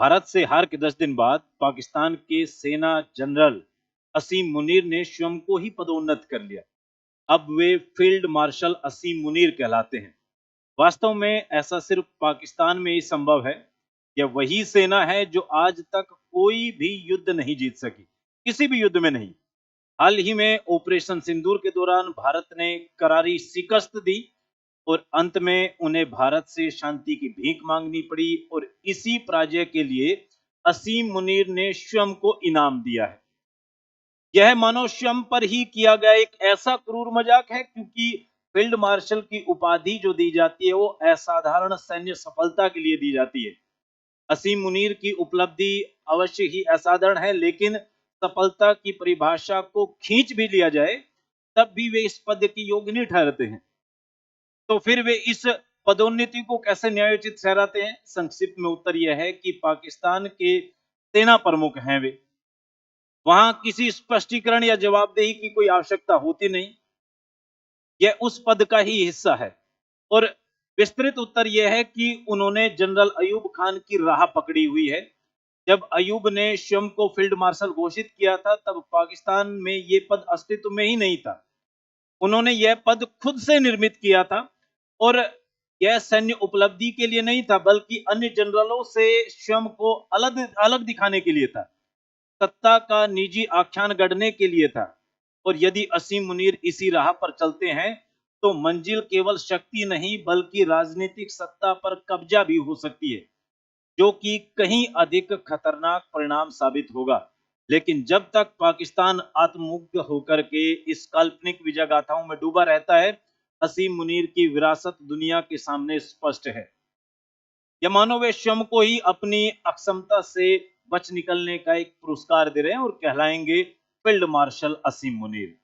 भारत से हार के 10 दिन बाद पाकिस्तान के सेना जनरल असीम मुनीर ने स्वयं को ही पदोन्नत कर लिया। अब वे फील्ड मार्शल असीम मुनीर कहलाते हैं। वास्तव में ऐसा सिर्फ पाकिस्तान में ही संभव है। यह वही सेना है जो आज तक कोई भी युद्ध नहीं जीत सकी, किसी भी युद्ध में नहीं। हाल ही में ऑपरेशन सिंदूर के दौरान भारत ने करारी शिकस्त दी और अंत में उन्हें भारत से शांति की भीख मांगनी पड़ी और इसी पराजय के लिए असीम मुनीर ने स्वयं को इनाम दिया है। यह मानो स्वयं पर ही किया गया एक ऐसा क्रूर मजाक है, क्योंकि फील्ड मार्शल की उपाधि जो दी जाती है वो असाधारण सैन्य सफलता के लिए दी जाती है। असीम मुनीर की उपलब्धि अवश्य ही असाधारण है, लेकिन सफलता की परिभाषा को खींच भी लिया जाए तब भी वे इस पद के योग्य नहीं ठहरते हैं। तो फिर वे इस पदोन्नति को कैसे न्यायोचित ठहराते हैं? संक्षिप्त में उत्तर यह है कि पाकिस्तान के सेना प्रमुख हैं वे। वहां किसी स्पष्टीकरण या जवाबदेही की कोई आवश्यकता होती नहीं। यह उस पद का ही हिस्सा है। और विस्तृत उत्तर यह है कि उन्होंने जनरल अयूब खान की राह पकड़ी हुई है। जब अयूब ने स्वयं को फील्ड मार्शल घोषित किया था तब पाकिस्तान में यह पद अस्तित्व में ही नहीं था। उन्होंने यह पद खुद से निर्मित किया था और यह सैन्य उपलब्धि के लिए नहीं था, बल्कि अन्य जनरलों से स्वयं को अलग अलग दिखाने के लिए था, सत्ता का निजी आख्यान गढ़ने के लिए था। और यदि असीम मुनीर इसी राह पर चलते हैं तो मंजिल केवल शक्ति नहीं बल्कि राजनीतिक सत्ता पर कब्जा भी हो सकती है, जो कि कहीं अधिक खतरनाक परिणाम साबित होगा। लेकिन जब तक पाकिस्तान आत्ममुग्ध होकर के इस काल्पनिक विजय गाथाओं में डूबा रहता है, असीम मुनीर की विरासत दुनिया के सामने स्पष्ट है। यह मानो वे स्वयं को ही अपनी अक्षमता से बच निकलने का एक पुरस्कार दे रहे हैं और कहलाएंगे फील्ड मार्शल असीम मुनीर।